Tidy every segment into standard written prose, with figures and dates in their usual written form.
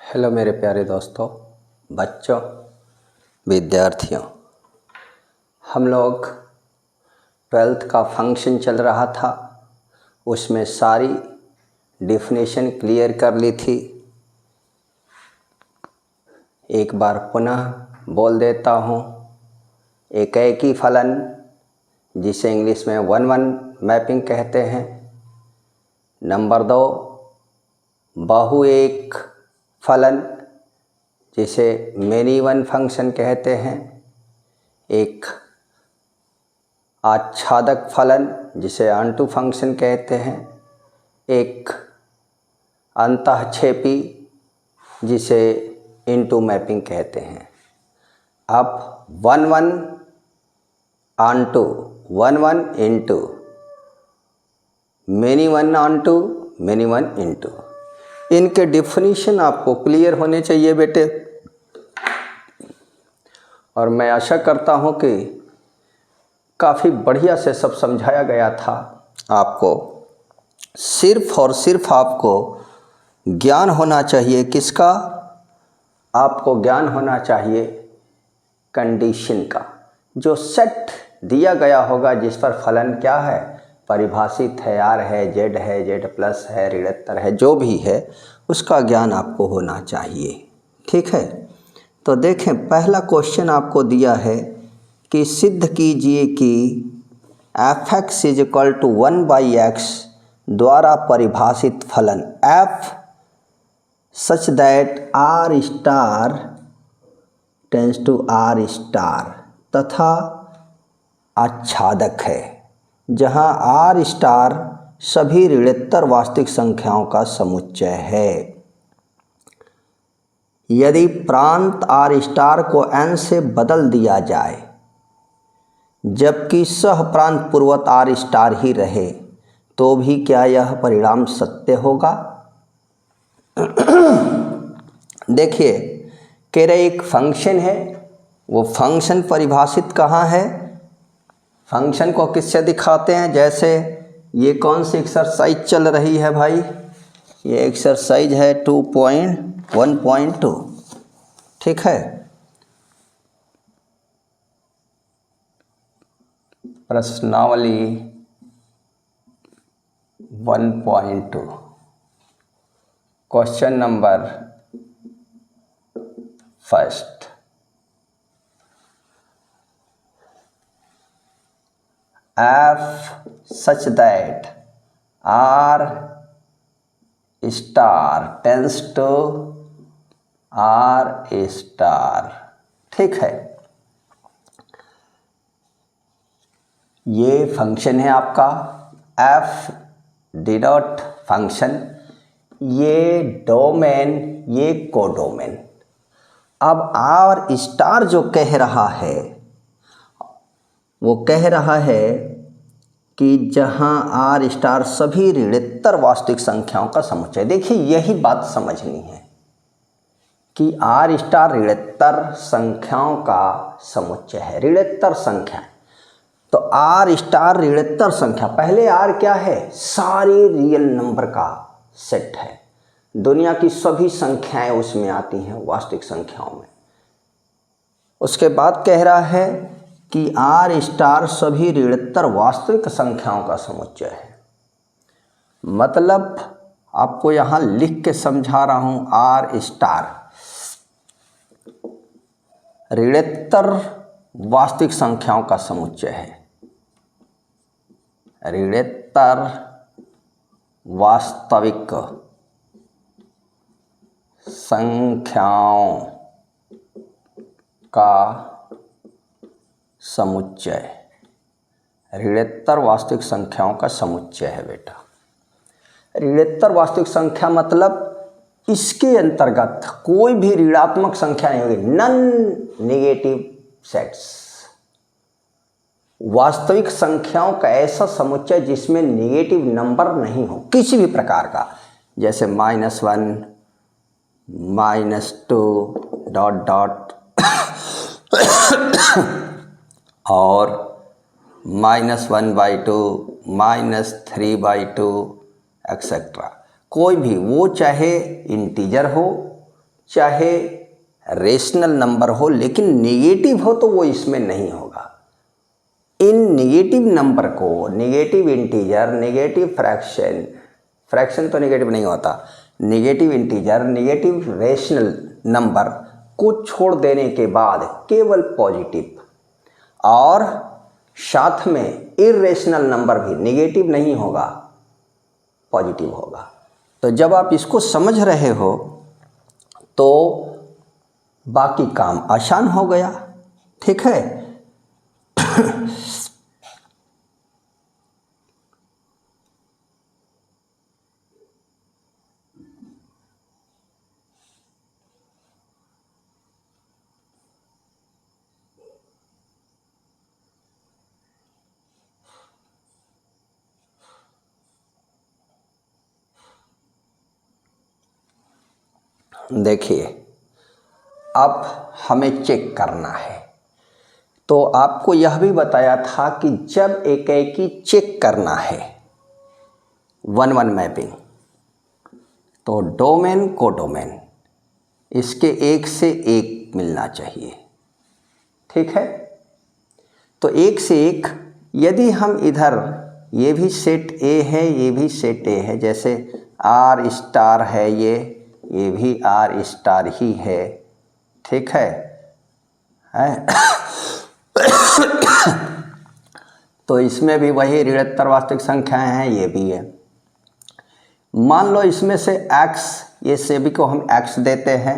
Hello मेरे प्यारे दोस्तों, बच्चों, विद्यार्थियों। हम लोग 12th का फंक्शन चल रहा था, उसमें सारी डेफिनेशन क्लियर कर ली थी। एक बार पुनः बोल देता हूँ। एकेकी फलन, जिसे इंग्लिश में 1-1 मैपिंग कहते हैं। नंबर 2, बहुएक फलन, जिसे मेनी वन फंक्शन कहते हैं। एक आच्छादक फलन, जिसे ऑनटू फंक्शन कहते हैं। एक अंतःक्षेपी, जिसे इनटू मैपिंग कहते हैं। अब 1-1 onto, 1-1 into, many one onto, many one into, इनके डिफिनीशन आपको क्लियर होने चाहिए बेटे। और मैं आशा करता हूँ कि काफ़ी बढ़िया से सब समझाया गया था आपको। सिर्फ और सिर्फ आपको ज्ञान होना चाहिए। किसका? आपको ज्ञान होना चाहिए कंडीशन का। जो सेट दिया गया होगा, जिस पर फलन क्या है, परिभाषित है, आर है, जेड प्लस है, ऋणात्मक है, जो भी है, उसका ज्ञान आपको होना चाहिए। ठीक है, तो देखें, पहला क्वेश्चन आपको दिया है कि सिद्ध कीजिए कि f(x) = 1/x द्वारा परिभाषित फलन f such that r* tends to r* तथा आच्छादक है, जहां r* सभी ऋणात्मक वास्तविक संख्याओं का समुच्चय है। यदि प्रांत r* को n से बदल दिया जाए, जबकि सह प्रांत पूर्वत r* ही रहे, तो भी क्या यह परिणाम सत्य होगा? देखिए, कह रहे एक फंक्शन है, वो फंक्शन परिभाषित कहाँ है? फंक्शन को किससे दिखाते हैं? जैसे ये कौन सी एक्सरसाइज चल रही है भाई? ये एक्सरसाइज है 2.1.2। ठीक है, प्रश्नावली 1.2, question number 1। f such that r* tends to r*। ठीक है, ये फंक्शन है आपका f डिनोट फंक्शन, ये डोमेन, ये कोडोमेन। अब r* जो कह रहा है, वो कह रहा है कि जहां r* सभी ऋणात्मक वास्तविक संख्याओं का समुच्चय। देखिए, यही बात समझनी है कि r* ऋणात्मक संख्याओं का समुच्चय है। ऋणात्मक संख्या, तो r* ऋणात्मक संख्या, पहले r क्या है? सारे रियल नंबर का सेट है। दुनिया की सभी संख्याएं उसमें आती हैं, वास्तविक संख्याओं में। उसके बाद कह रहा है कि r* सभी ऋणात्मक वास्तविक संख्याओं का समुच्चय है। मतलब आपको यहाँ लिख के समझा रहा हूँ, r* ऋणात्मक वास्तविक संख्याओं का समुच्चय है। ऋणात्मक वास्तविक संख्याओं का समुच्चय, ऋणात्मक वास्तविक संख्याओं का समुच्चय है बेटा। ऋणात्मक वास्तविक संख्या मतलब इसके अंतर्गत कोई भी ऋणात्मक संख्या नहीं होगी। नॉन नेगेटिव सेट्स, वास्तविक संख्याओं का ऐसा समुच्चय जिसमें नेगेटिव नंबर नहीं हो किसी भी प्रकार का, जैसे -1, -2 डॉट डॉट और -1/2, -3/2 एक्सेट्रा। कोई भी, वो चाहे इंटीजर हो, चाहे रेशनल नंबर हो, लेकिन नेगेटिव हो तो वो इसमें नहीं होगा। इन नेगेटिव नंबर को, negative integer, negative fraction, fraction तो नेगेटिव नहीं होता, negative integer, negative rational number को छोड़ देने के बाद केवल पॉजिटिव, और साथ में इर्रेशनल नंबर भी नेगेटिव नहीं होगा, पॉजिटिव होगा। तो जब आप इसको समझ रहे हो तो बाकी काम आसान हो गया। ठीक है। देखिए, अब हमें चेक करना है। तो आपको यह भी बताया था कि जब एकाएकी चेक करना है 1-1 मैपिंग, तो डोमेन को डोमेन इसके एक से एक मिलना चाहिए। ठीक है। तो एक से एक, यदि हम इधर, ये भी सेट ए है, ये भी सेट ए है, जैसे आर स्टार है, ये भी आर स्टार ही है। ठीक है। तो इसमें भी वही ऋणात्मक वास्तविक संख्याएं हैं, ये भी है। मान लो इसमें से x, ये सभी को हम x देते हैं,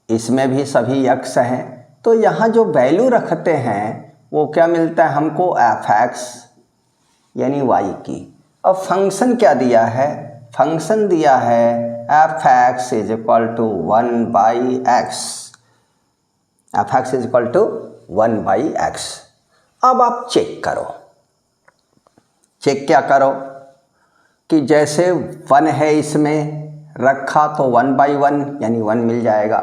इसमें भी सभी x हैं, तो यहाँ जो वैल्यू रखते हैं वो क्या मिलता है हमको, f(x) यानी y की। अब फंक्शन क्या दिया है, फंक्शन दिया है f(x) = 1/x, f(x) = 1/x। अब आप चेक करो, चेक क्या करो कि जैसे 1 है इसमें रखा तो 1/1 यानी 1 मिल जाएगा।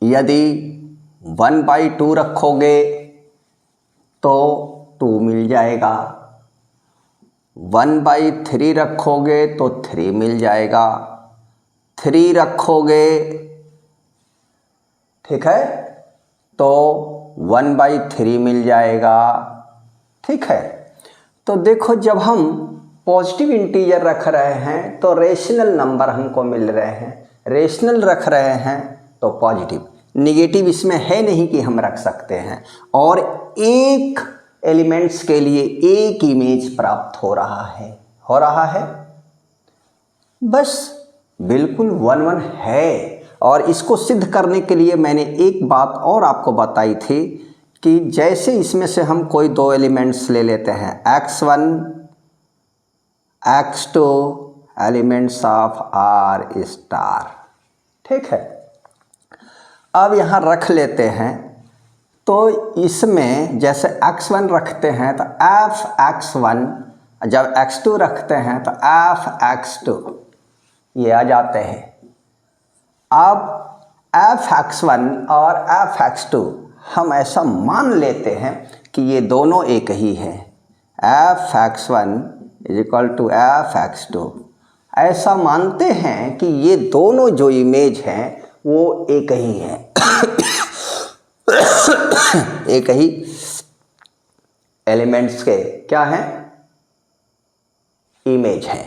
यदि 1/2 रखोगे तो 2 मिल जाएगा, 1/3 रखोगे तो 3 मिल जाएगा, 3 रखोगे, ठीक है, तो 1/3 मिल जाएगा। ठीक है। तो देखो, जब हम पॉजिटिव इंटीजर रख रहे हैं तो रेशनल नंबर हमको मिल रहे हैं, रेशनल रख रहे हैं तो पॉजिटिव, निगेटिव इसमें है नहीं कि हम रख सकते हैं, और एक एलिमेंट्स के लिए एक इमेज प्राप्त हो रहा है, बस बिल्कुल 1-1 है। और इसको सिद्ध करने के लिए मैंने एक बात और आपको बताई थी कि जैसे इसमें से हम कोई 2 एलिमेंट्स ले लेते हैं, x1, x2 elements of are star. ठीक है। अब यहाँ रख लेते हैं, तो इसमें जैसे x1 रखते हैं तो f(x1), जब x2 रखते हैं तो f(x2), ये आ जाते हैं। अब f(x1) और f(x2) हम ऐसा मान लेते हैं कि ये दोनों एक ही हैं, f(x1) = f(x2), ऐसा मानते हैं कि ये दोनों जो इमेज हैं वो एक ही हैं। एक ही एलिमेंट्स के क्या हैं, इमेज हैं।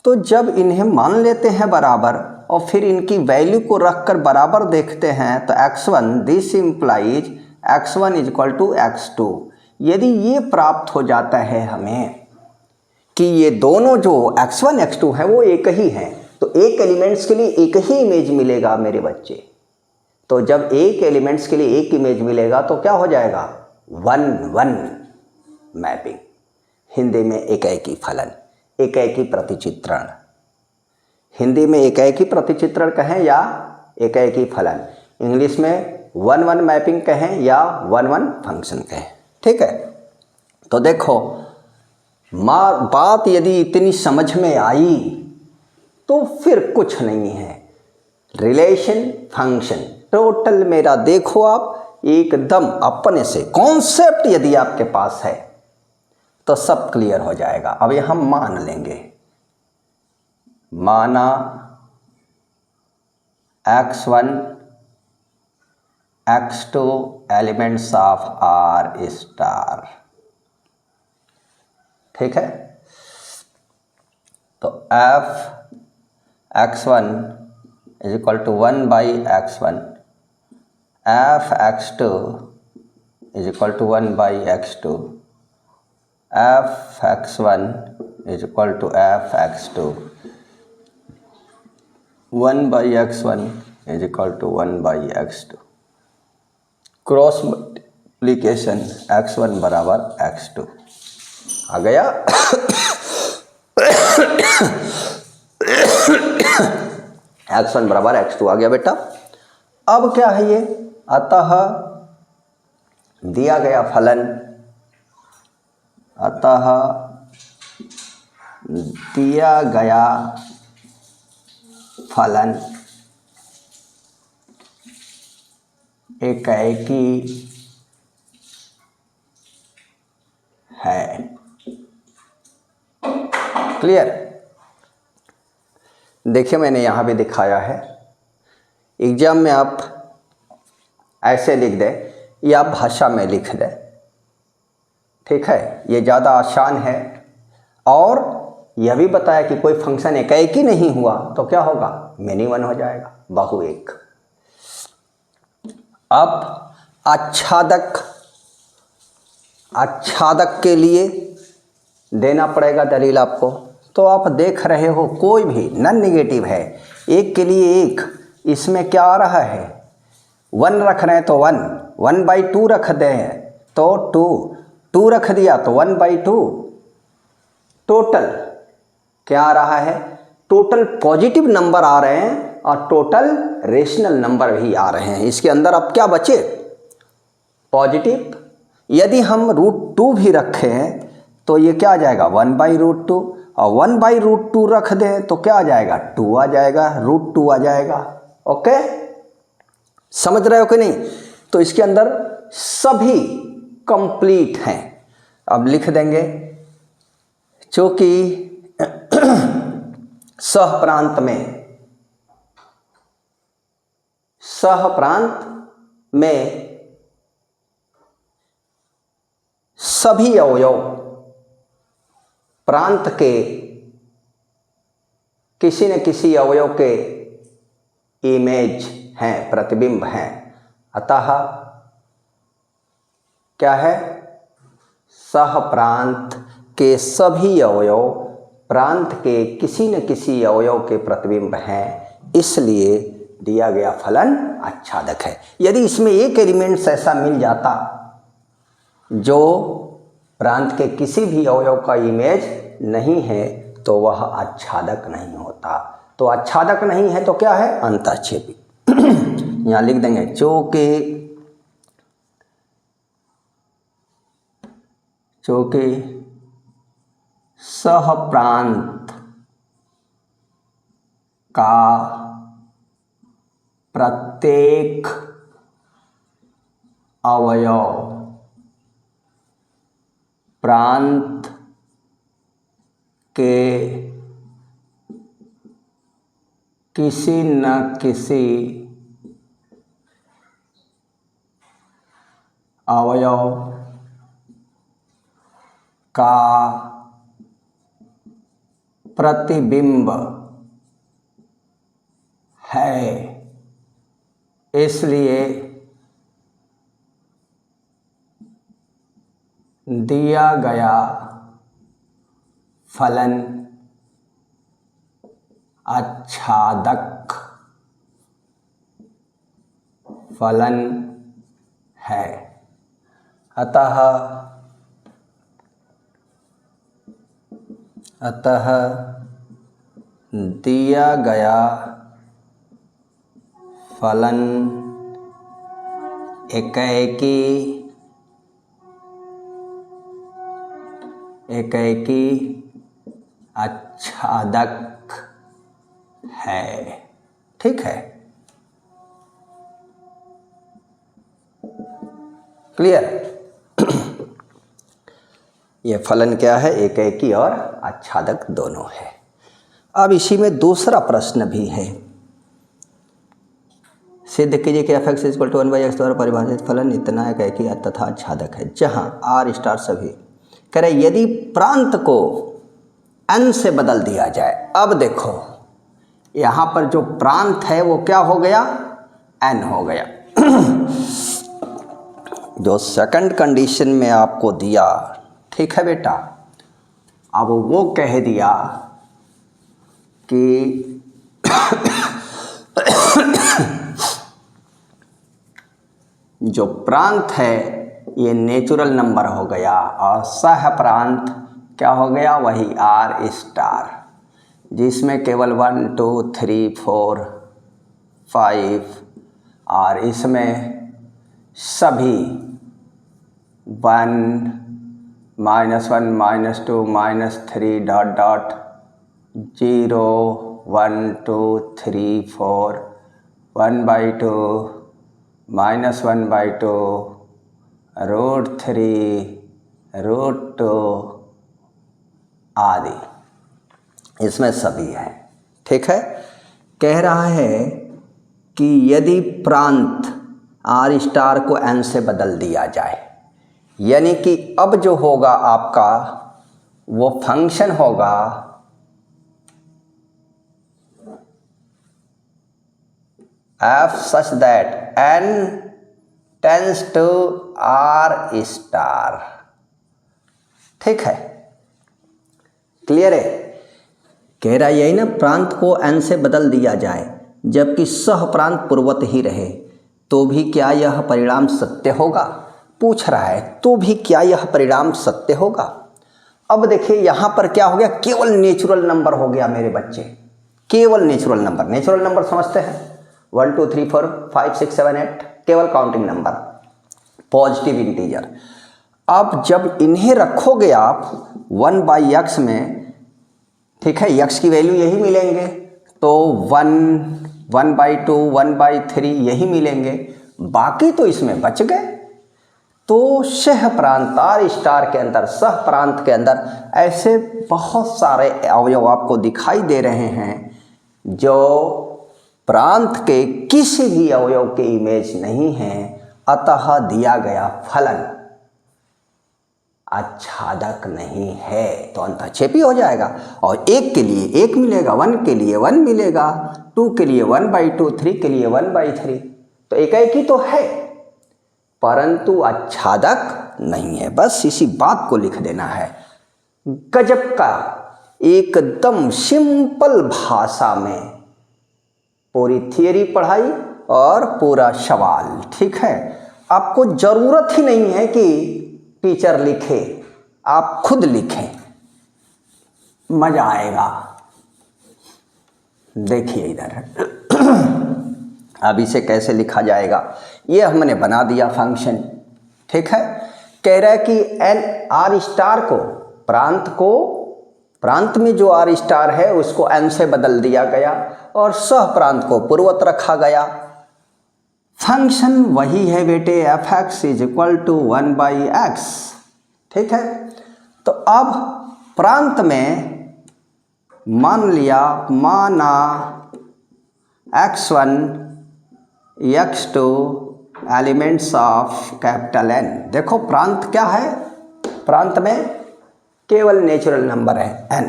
तो जब इन्हें मान लेते हैं बराबर और फिर इनकी वैल्यू को रखकर बराबर देखते हैं तो x1, this implies x1 = x2। यदि ये प्राप्त हो जाता है हमें कि ये दोनों जो x1 x2 हैं वो एक ही हैं, तो एक एलिमेंट्स के लिए एक ही इमेज मिलेगा मेरे बच्चे। तो जब एक एलिमेंट्स के लिए एक इमेज मिलेगा तो क्या हो जाएगा, 1-1 मैपिंग। हिंदी में एकाएकी फलन, एकाएकी प्रतिचित्रण, हिंदी में एकाएकी प्रतिचित्रण कहें या एकाएकी फलन, इंग्लिश में 1-1 मैपिंग कहें या 1-1 फंक्शन कहें। ठीक है। तो देखो, बात यदि इतनी समझ में आई तो फिर कुछ नहीं है, रिलेशन, फंक्शन, टोटल मेरा देखो आप एकदम अपने से कॉन्सेप्ट यदि आपके पास है तो सब क्लियर हो जाएगा। अब ये हम मान लेंगे, माना x1 x2 elements of R star. ठीक है, तो f x1 is equal to 1 by x1, f x2 is equal to 1 by x2, f x1 is equal to f x2, 1 by x1 is equal to 1 by x2, cross multiplication x1 बराबर x2 आ गया। x1 बराबर x2 आ गया बेटा। अब क्या है ये, अतः दिया गया फलन, अतः दिया गया फलन एकाएकी है। क्लियर? देखिए मैंने यहाँ भी दिखाया है, एग्जाम में आप ऐसे लिख दें या भाषा में लिख दें। ठीक है, ये ज़्यादा आसान है। और यह भी बताया कि कोई फंक्शन एकाएकी नहीं हुआ तो क्या होगा, मेनी वन हो जाएगा, बहु एक। अब आच्छादक के लिए देना पड़ेगा दलील आपको। तो आप देख रहे हो कोई भी नॉन नेगेटिव है, एक के लिए एक, इसमें क्या आ रहा है, 1 रख रहे हैं तो 1 बाई 2 रख दें तो 2 रख दिया तो 1 बाई 2। टोटल क्या आ रहा है, टोटल पॉजिटिव नंबर आ रहे हैं और टोटल रेशनल नंबर भी आ रहे हैं। इसके अंदर अब क्या बचे, पॉजिटिव। यदि हम √2 भी रखे हैं तो ये क्या आ जाएगा, 1 बाई √2, और 1 बाई √2 रख दें तो क्या आ जाएगा, 2 आ जाएगा, √2 आ जाएगा। ओके, समझ रहे हो कि नहीं? तो इसके अंदर सभी कंप्लीट हैं। अब लिख देंगे चूंकि सहप्रांत में सभी अवयव प्रांत के किसी न किसी अवयव के इमेज हैं, प्रतिबिंब हैं। अतः क्या है, सहप्रांत के सभी अवयव प्रांत के किसी न किसी अवयव के प्रतिबिंब हैं, इसलिए दिया गया फलन आच्छादक है। यदि इसमें एक एलिमेंट्स ऐसा मिल जाता जो प्रांत के किसी भी अवयव का इमेज नहीं है तो वह आच्छादक नहीं होता। तो आच्छादक नहीं है तो क्या है, अंतःक्षेपी। यहाँ लिख देंगे चूंकि सहप्रांत का प्रत्येक अवयव प्रांत के किसी न किसी अवयव का प्रतिबिंब है, इसलिए दिया गया फलन आच्छादक फलन है। अतः दिया गया फलन एकाएकी आच्छादक है। ठीक है, क्लियर? ये फलन क्या है, एकाएकी और आच्छादक दोनों है। अब इसी में दूसरा प्रश्न भी है, सिद्ध कीजिए कि F x equal to 1/x द्वारा परिभाषित फलन इतना है कि तथा छादक है, जहां आर स्टार सभी कह रहे यदि प्रांत को n से बदल दिया जाए। अब देखो यहाँ पर जो प्रांत है वो क्या हो गया, n हो गया। जो सेकंड कंडीशन में आपको दिया, ठीक है बेटा, अब वो कह दिया कि जो प्रांत है ये नेचुरल नंबर हो गया और सह प्रांत क्या हो गया, वही आर स्टार, जिसमें केवल 1 2 3 4 5 और इसमें सभी 1 -1 -2 -3 डॉट डॉट 0 1 2 3 4 1/2 -1/2 √3 √2 आदि, इसमें सभी है। ठीक है, कह रहा है कि यदि प्रांत आर स्टार को n से बदल दिया जाए, यानी कि अब जो होगा आपका वो फंक्शन होगा f such that n tends to r star. ठीक है, क्लियर है। कह रहा यही ना, प्रांत को n से बदल दिया जाए जबकि सह प्रांत पूर्वत ही रहे तो भी क्या यह परिणाम सत्य होगा, पूछ रहा है, तो भी क्या यह परिणाम सत्य होगा। अब देखिए यहाँ पर क्या हो गया, केवल नेचुरल नंबर हो गया मेरे बच्चे, केवल नेचुरल नंबर। नेचुरल नंबर समझते हैं 1 2 3 4 5 6 7 8, केवल काउंटिंग नंबर, पॉजिटिव इंटीजर। अब जब इन्हें रखोगे आप 1/x में, ठीक है, x की वैल्यू यही मिलेंगे, तो 1 1/2 1/3 यही मिलेंगे, बाकी तो इसमें बच गए। तो सह प्रांत आर स्टार के अंदर, सह प्रांत के अंदर ऐसे बहुत सारे अवयव आपको दिखाई दे रहे हैं जो प्रांत के किसी भी अवयव के इमेज नहीं है, अतः दिया गया फलन आच्छादक नहीं है, तो अंतःक्षेपी हो जाएगा। और एक के लिए एक मिलेगा, 1 के लिए 1 मिलेगा, 2 के लिए 1/2, 3 के लिए 1/3, तो एक ही तो है, परंतु आच्छादक नहीं है। बस इसी बात को लिख देना है। गजब का एकदम सिंपल भाषा में पूरी थियरी पढ़ाई और पूरा सवाल। ठीक है, आपको जरूरत ही नहीं है कि टीचर लिखे, आप खुद लिखें, मजा आएगा। देखिए इधर अब इसे कैसे लिखा जाएगा, ये हमने बना दिया फंक्शन। ठीक है, कह रहा है कि एन आर स्टार को, प्रांत में जो आर स्टार है उसको n से बदल दिया गया और सह प्रांत को पूर्वत रखा गया। फंक्शन वही है बेटे, f x is equal to 1/x। ठीक है, तो अब प्रांत में माना x1 x2 elements of capital N। देखो प्रांत क्या है, प्रांत में केवल नेचुरल नंबर है n।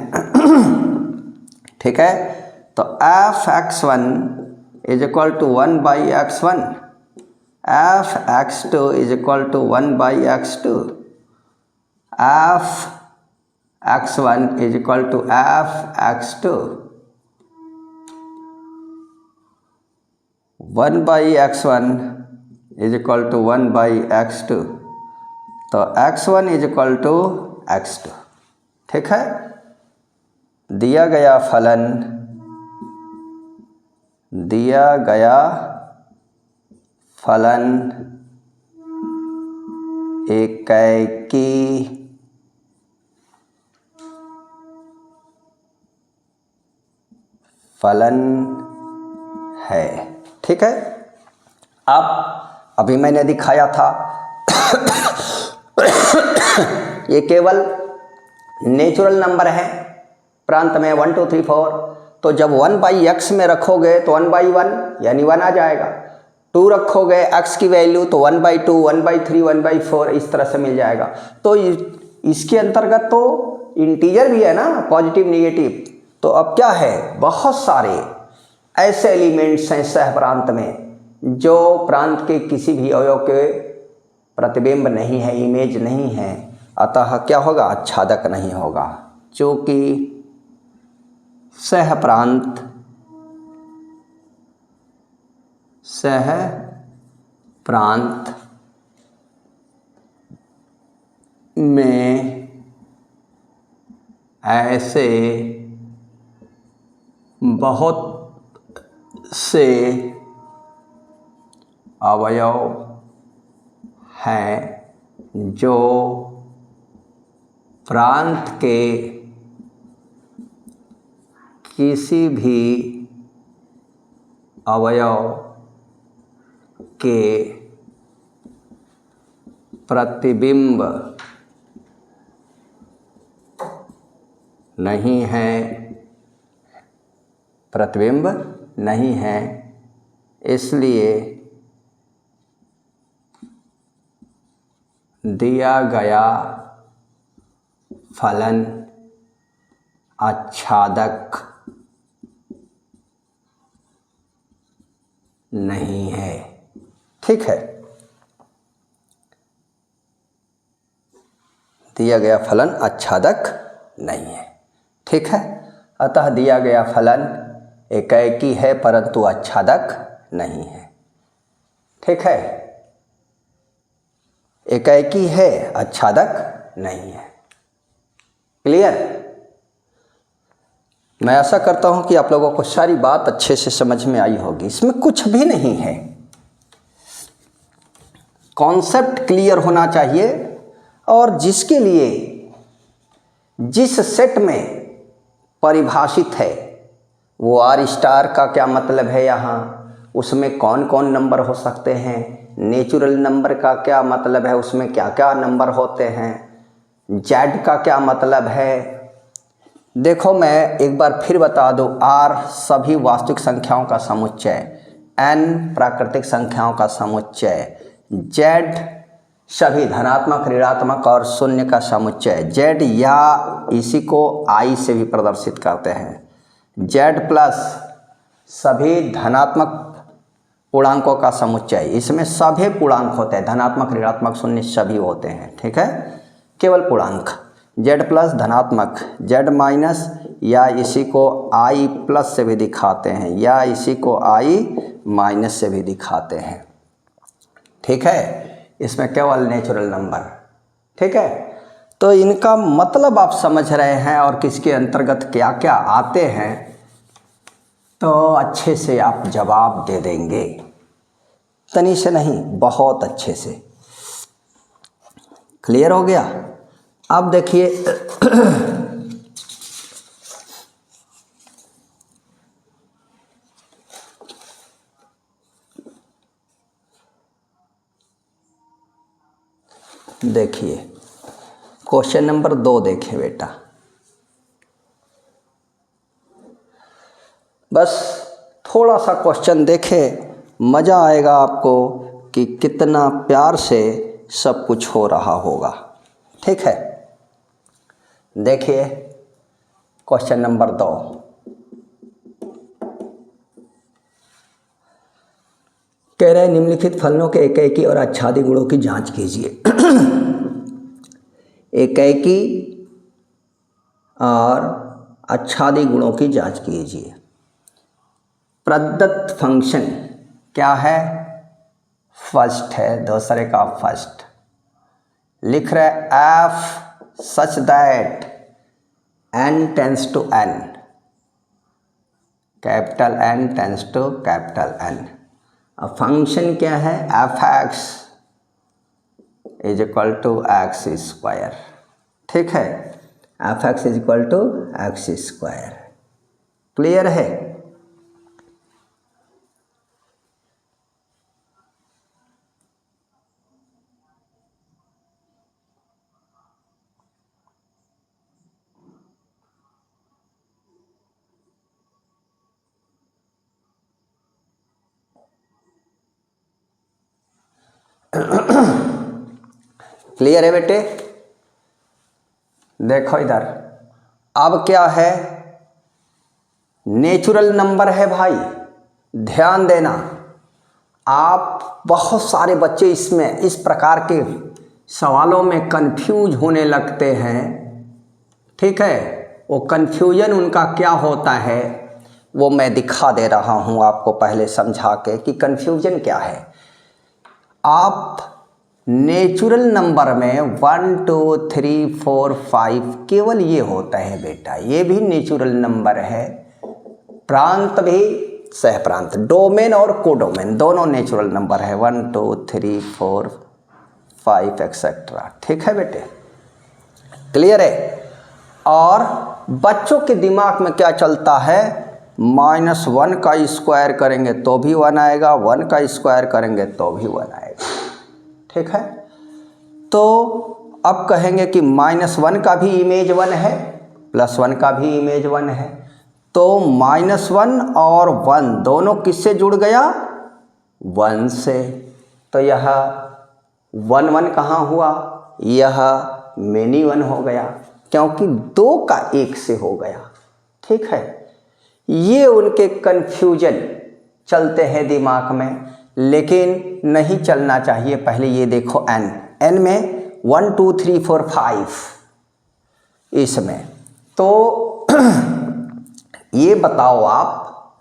ठीक है, तो f(x1) is equal to 1/x1, f(x2) is equal to 1/x2, f(x1) is equal to f(x2), 1/x1 is equal to 1/x2, तो x1 is equal to x2। ठीक है, दिया गया फलन एकाकी फलन है। ठीक है, अब अभी मैंने दिखाया था ये केवल नेचुरल नंबर है, प्रांत में 1 2 3 4 तो जब 1/x में रखोगे तो 1/1 यानी 1 आ जाएगा। 2 रखोगे x की वैल्यू तो 1/2, 1/3, 1/4 इस तरह से मिल जाएगा। तो इसके अंतर्गत तो इंटीजर भी है ना, पॉजिटिव निगेटिव। तो अब क्या है, बहुत सारे ऐसे एलिमेंट्स हैं सहप्रांत में जो प्रांत के किसी भी अवयव के प्रतिबिंब नहीं है, इमेज नहीं है, अतः क्या होगा, आच्छादक नहीं होगा। चूँकि सहप्रांत में ऐसे बहुत से अवयव हैं जो प्रांत के किसी भी अवयव के प्रतिबिंब नहीं है, प्रतिबिंब नहीं है, इसलिए दिया गया फलन आच्छादक नहीं है। ठीक है, दिया गया फलन आच्छादक नहीं है। ठीक है, अतः दिया गया फलन एकाएकी है परंतु आच्छादक नहीं है। ठीक है, एकाएकी है, आच्छादक नहीं है। क्लियर? मैं आशा करता हूं कि आप लोगों को सारी बात अच्छे से समझ में आई होगी। इसमें कुछ भी नहीं है, कॉन्सेप्ट क्लियर होना चाहिए। और जिसके लिए जिस सेट में परिभाषित है वो आर स्टार का क्या मतलब है, यहाँ उसमें कौन कौन नंबर हो सकते हैं, नेचुरल नंबर का क्या मतलब है, उसमें क्या क्या नंबर होते हैं, जेड का क्या मतलब है। देखो मैं एक बार फिर बता दूं, आर सभी वास्तविक संख्याओं का समुच्चय, एन प्राकृतिक संख्याओं का समुच्चय, जेड सभी धनात्मक, ऋणात्मक और शून्य का समुच्चय, जेड या इसी को आई से भी प्रदर्शित करते हैं, जेड प्लस सभी धनात्मक पूर्णांकों का समुच्चय। इसमें सभी पूर्णांक होते हैं, धनात्मक, ऋणात्मक, शून्य सभी होते हैं। ठीक है, केवल पूर्णांक। जेड प्लस धनात्मक, जेड माइनस या इसी को आई प्लस से भी दिखाते हैं या इसी को आई माइनस से भी दिखाते हैं। ठीक है, इसमें केवल नेचुरल नंबर। ठीक है, तो इनका मतलब आप समझ रहे हैं और किसके अंतर्गत क्या क्या आते हैं, तो अच्छे से आप जवाब दे देंगे। तनी से नहीं, बहुत अच्छे से। क्लियर हो गया? अब देखिए देखिए क्वेश्चन नंबर 2 देखिए बेटा। बस थोड़ा सा क्वेश्चन देखें, मज़ा आएगा आपको कि कितना प्यार से सब कुछ हो रहा होगा। ठीक है, देखिए क्वेश्चन नंबर 2। कह रहे हैं निम्नलिखित फलनों के एकाएकी और आच्छादी गुणों की जांच कीजिए। एकाएकी और आच्छादी गुणों की जांच कीजिए। प्रदत्त फंक्शन क्या है? फर्स्ट है, दूसरे का फर्स्ट। लिख रहे f such that n tends to n, capital N tends to capital N। अब फंक्शन क्या है? F x is equal to x square. ठीक है, f x is equal to x square. Clear है? क्लियर है बेटे? देखो इधर, अब क्या है, नेचुरल नंबर है भाई, ध्यान देना। आप बहुत सारे बच्चे इसमें इस प्रकार के सवालों में कंफ्यूज होने लगते हैं, ठीक है। वो कंफ्यूजन उनका क्या होता है वो मैं दिखा दे रहा हूँ आपको पहले समझा के कि कंफ्यूजन क्या है। आप नेचुरल नंबर में 1 2 3 4 5 केवल ये होता है बेटा, ये भी नेचुरल नंबर है। प्रांत भी, सह प्रांत, डोमेन और कोडोमेन दोनों नेचुरल नंबर है, 1 2 3 4 5 एक्सेट्रा, ठीक है बेटे? क्लियर है? और बच्चों के दिमाग में क्या चलता है, -1 का स्क्वायर करेंगे तो भी 1 आएगा, 1 का स्क्वायर करेंगे तो भी 1 आएगा, ठीक है। तो अब कहेंगे कि -1 का भी इमेज 1 है, +1 का भी इमेज 1 है, तो -1 और 1 दोनों किससे जुड़ गया, 1 से। तो यह 1 1 कहाँ हुआ, यह मेनी 1 हो गया, क्योंकि 2 का 1 से हो गया, ठीक है। ये उनके कन्फ्यूजन चलते हैं दिमाग में, लेकिन नहीं चलना चाहिए। पहले ये देखो n में 1 2 3 4 5 इसमें, तो ये बताओ आप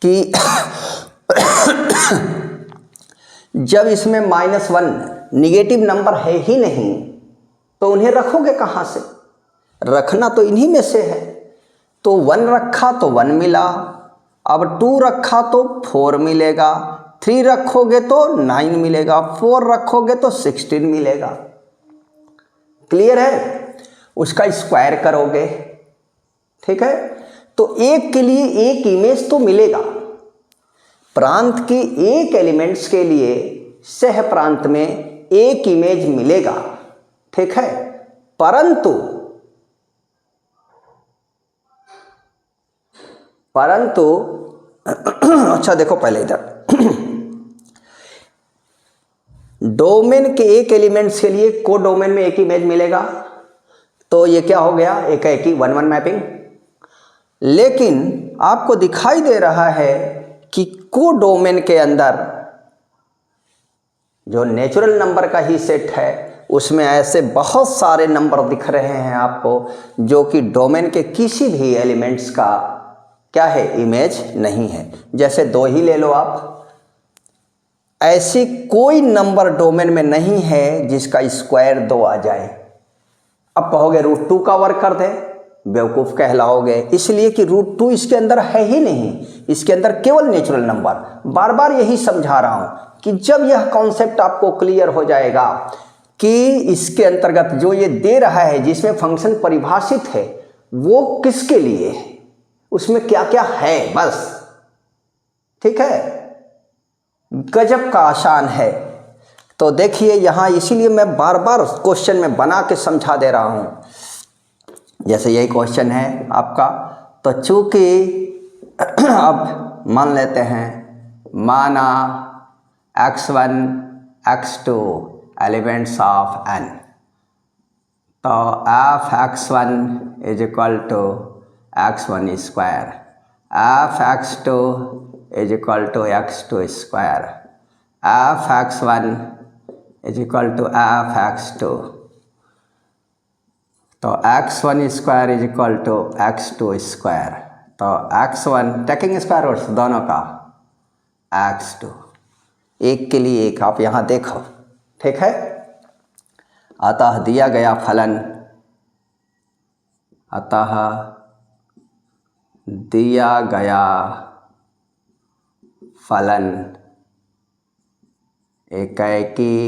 कि जब इसमें -1 निगेटिव नंबर है ही नहीं तो उन्हें रखोगे कहाँ से, रखना तो इन्हीं में से है। तो 1 रखा तो 1 मिला, अब 2 रखा तो 4 मिलेगा, 3 रखोगे तो 9 मिलेगा, 4 रखोगे तो 16 मिलेगा। क्लियर है? उसका स्क्वायर करोगे, ठीक है। तो एक के लिए एक इमेज तो मिलेगा, प्रांत के एक एलिमेंट्स के लिए सह प्रांत में एक इमेज मिलेगा, ठीक है। परंतु अच्छा देखो पहले इधर डोमेन के एक एलिमेंट्स के लिए को डोमेन में एक इमेज मिलेगा, तो ये क्या हो गया, एक है कि 1 1 मैपिंग। लेकिन आपको दिखाई दे रहा है कि को डोमेन के अंदर जो नेचुरल नंबर का ही सेट है उसमें ऐसे बहुत सारे नंबर दिख रहे हैं आपको जो कि डोमेन के किसी भी एलिमेंट्स का क्या है, इमेज नहीं है। जैसे 2 ही ले लो आप, ऐसी कोई नंबर डोमेन में नहीं है जिसका स्क्वायर 2 आ जाए। अब कहोगे √2 का वर्क कर दे, बेवकूफ़ कहलाओगे, इसलिए कि √2 इसके अंदर है ही नहीं, इसके अंदर केवल नेचुरल नंबर। बार बार यही समझा रहा हूं कि जब यह कॉन्सेप्ट आपको क्लियर हो जाएगा कि इसके अंतर्गत जो ये दे रहा है, जिसमें फंक्शन परिभाषित है, वो किसके लिए है, उसमें क्या क्या है, बस, ठीक है। गजब का आसान है। तो देखिए यहाँ, इसीलिए मैं बार बार क्वेश्चन में बना के समझा दे रहा हूँ। जैसे यही क्वेश्चन है आपका, तो चूंकि अब मान लेते हैं, माना x1 x2 elements of n, तो f(x1) is equal to x1 square, f(x2) is equal to x2 square, f(x1) is equal to f(x2), तो x1 square is equal to x2 square, तो x1 टेकिंग स्क्वायर रूट्स दोनों का, x2, एक के लिए एक, आप यहाँ देखो, ठीक है। अतः दिया गया फलन, अतः दिया गया फलन एकाएकी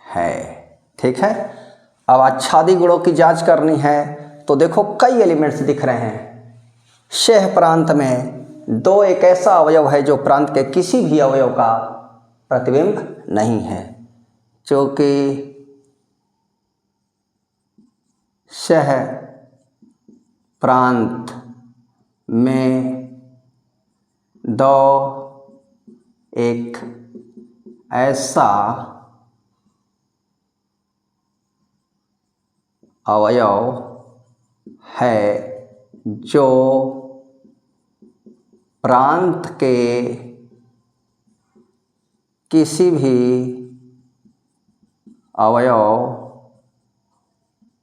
है, ठीक है। अब आच्छादी गुणों की जांच करनी है, तो देखो कई एलिमेंट्स दिख रहे हैं। शेह प्रांत में 2 एक ऐसा अवयव है जो प्रांत के किसी भी अवयव का प्रतिबिंब नहीं है, क्योंकि शेह प्रांत में 2 एक ऐसा अवयव है जो प्रांत के किसी भी अवयव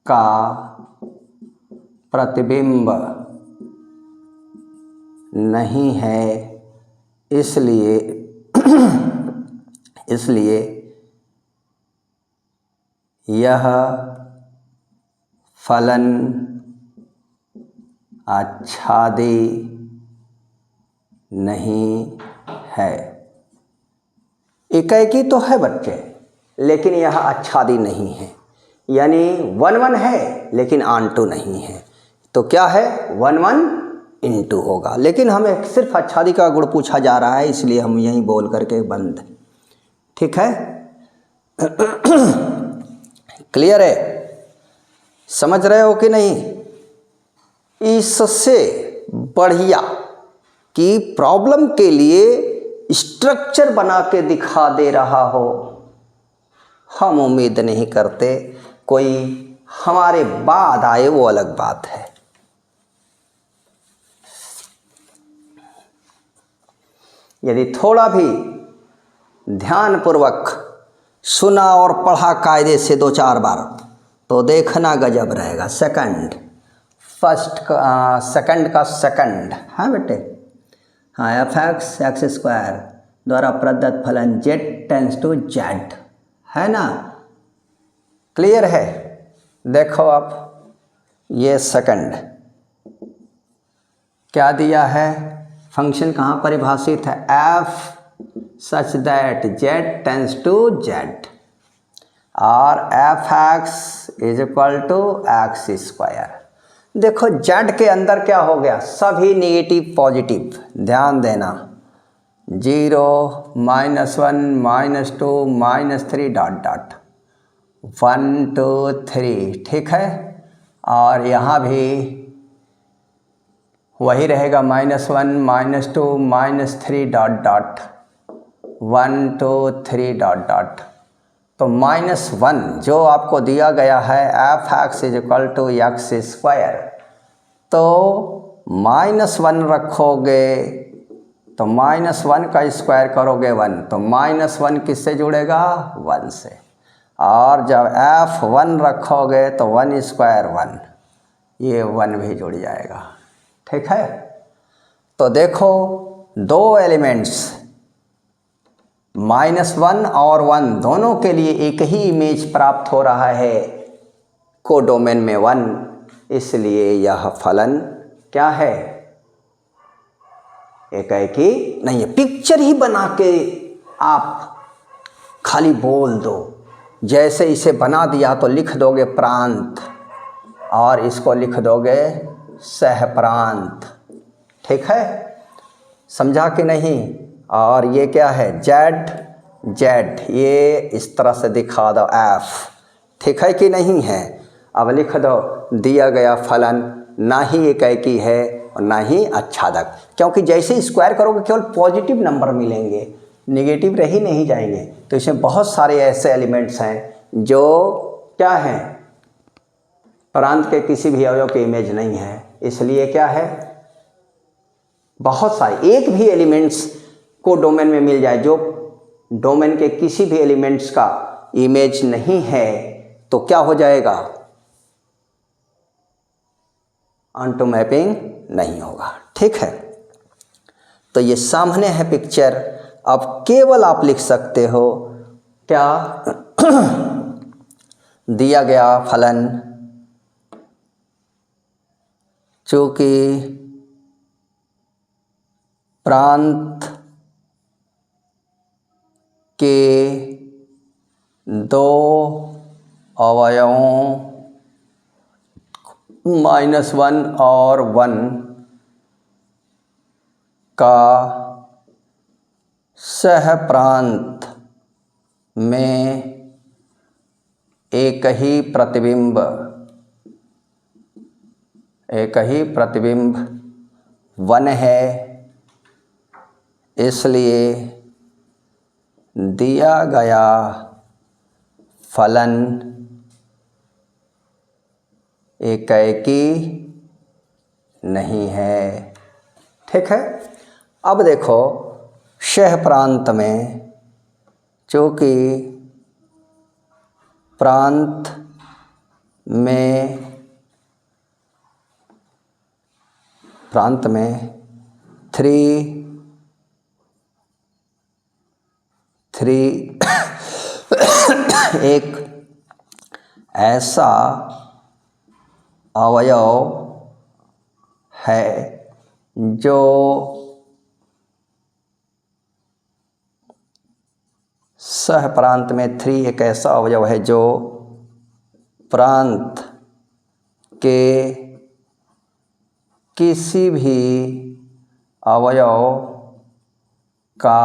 का प्रतिबिंब नहीं है, इसलिए यह फलन आच्छादी नहीं है। एकाएकी तो है बच्चे, लेकिन यह आच्छादी नहीं है, यानी 1 1 है लेकिन ऑन टू नहीं है। तो क्या है, 1 1 इंटू होगा, लेकिन हमें सिर्फ आच्छादी का गुण पूछा जा रहा है, इसलिए हम यहीं बोल करके बंद। ठीक है, क्लियर है, समझ रहे हो कि नहीं? इससे बढ़िया कि प्रॉब्लम के लिए स्ट्रक्चर बना के दिखा दे रहा हो, हम उम्मीद नहीं करते। कोई हमारे बाद आए वो अलग बात है। यदि थोड़ा भी ध्यानपूर्वक सुना और पढ़ा कायदे से 2-4 बार, तो देखना गजब रहेगा। सेकंड का सेकंड, हाँ बेटे, हाँ, fx एक्स स्क्वायर द्वारा प्रदत्त फलन z टेंस टू z, है ना? क्लियर है? देखो आप, ये सेकंड क्या दिया है, फंक्शन कहाँ परिभाषित है, f such that z tends to z और fx is equal to x square. देखो z के अंदर क्या हो गया, सभी नेगेटिव पॉजिटिव, ध्यान देना, 0 -1 -2 -3 डॉट डॉट 1 2 3, ठीक है। और यहाँ भी वही रहेगा, -1 -2 -3 डॉट डॉट 1 2 3 डॉट डॉट। तो -1 जो आपको दिया गया है f(x) is equal to x square, तो -1 रखोगे तो -1 का स्क्वायर करोगे 1, तो -1 किससे जुड़ेगा, 1 से। और जब f1 रखोगे तो 1 स्क्वायर 1, ये 1 भी जुड़ जाएगा। ठीक है, तो देखो दो एलिमेंट्स -1 और 1 दोनों के लिए एक ही इमेज प्राप्त हो रहा है कोडोमेन में 1, इसलिए यह फलन क्या है, एकाएकी नहीं है। पिक्चर ही बना के आप खाली बोल दो, जैसे इसे बना दिया तो लिख दोगे प्रांत और इसको लिख दोगे सहप्रांत। ठीक है, समझा कि नहीं? और ये क्या है, जेड, ये इस तरह से दिखा दो f, ठीक है कि नहीं है? अब लिख दो दिया गया फलन ना ही एकाएकी है और ना ही आच्छादक, क्योंकि जैसे स्क्वायर करोगे केवल पॉजिटिव नंबर मिलेंगे, नेगेटिव रह ही नहीं जाएंगे। तो इसमें बहुत सारे ऐसे एलिमेंट्स हैं जो क्या हैं, प्रांत के किसी भी अवयव की इमेज नहीं है, इसलिए क्या है, बहुत सारे, एक भी एलिमेंट्स को डोमेन में मिल जाए जो डोमेन के किसी भी एलिमेंट्स का इमेज नहीं है, तो क्या हो जाएगा, ऑनटू मैपिंग नहीं होगा। ठीक है, तो ये सामने है पिक्चर। अब केवल आप लिख सकते हो क्या, दिया गया फलन चूंकि प्रांत के दो अवयवों -1 और 1 का सहप्रांत में एक ही प्रतिबिंब 1 है, इसलिए दिया गया फलन एकाएकी नहीं है। ठीक है। अब देखो शह प्रांत में, चूँकि प्रांत में थ्री एक ऐसा अवयव है जो सह प्रांत में 3 एक ऐसा अवयव है जो प्रांत के किसी भी अवयव का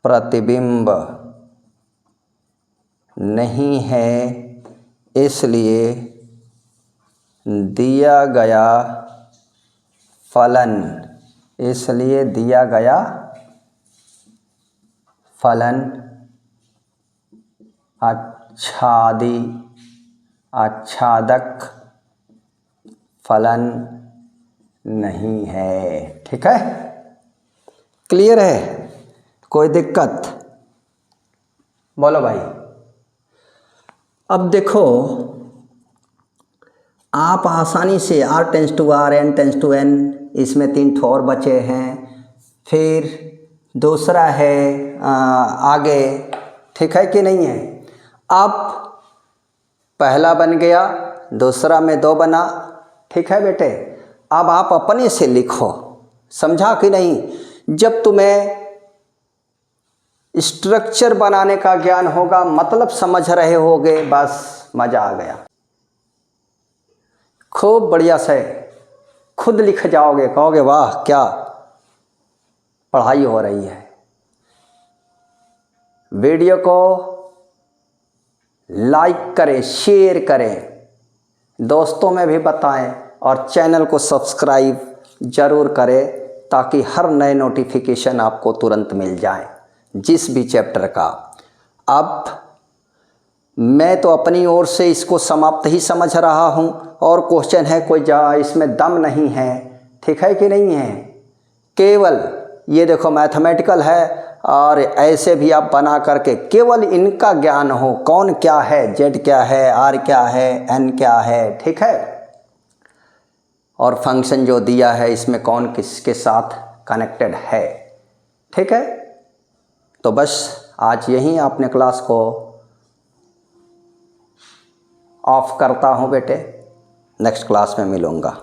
प्रतिबिंब नहीं है, इसलिए दिया गया फलन आच्छादक फलन नहीं है। ठीक है, क्लियर है? कोई दिक्कत? बोलो भाई। अब देखो आप आसानी से R tends to R, N tends to N, इसमें 3 ठो और बचे हैं, फिर दूसरा है आगे। ठीक है कि नहीं है? अब पहला बन गया, दूसरा में 2 बना। ठीक है बेटे, अब आप अपने से लिखो, समझा कि नहीं? जब तुम्हें स्ट्रक्चर बनाने का ज्ञान होगा, मतलब समझ रहे होगे, बस मज़ा आ गया। खूब बढ़िया से खुद लिख जाओगे, कहोगे वाह क्या पढ़ाई हो रही है। वीडियो को लाइक करें, शेयर करें, दोस्तों में भी बताएं और चैनल को सब्सक्राइब ज़रूर करें ताकि हर नए नोटिफिकेशन आपको तुरंत मिल जाए जिस भी चैप्टर का। अब मैं तो अपनी ओर से इसको समाप्त ही समझ रहा हूँ, और क्वेश्चन है कोई इसमें दम नहीं है। ठीक है कि नहीं है? केवल ये देखो मैथमेटिकल है, और ऐसे भी आप बना करके केवल इनका ज्ञान हो, कौन क्या है, जेड क्या है, आर क्या है, एन क्या है। ठीक है, और फंक्शन जो दिया है इसमें कौन किसके साथ कनेक्टेड है। ठीक है, तो बस आज यहीं अपने क्लास को ऑफ करता हूँ बेटे, नेक्स्ट क्लास में मिलूँगा।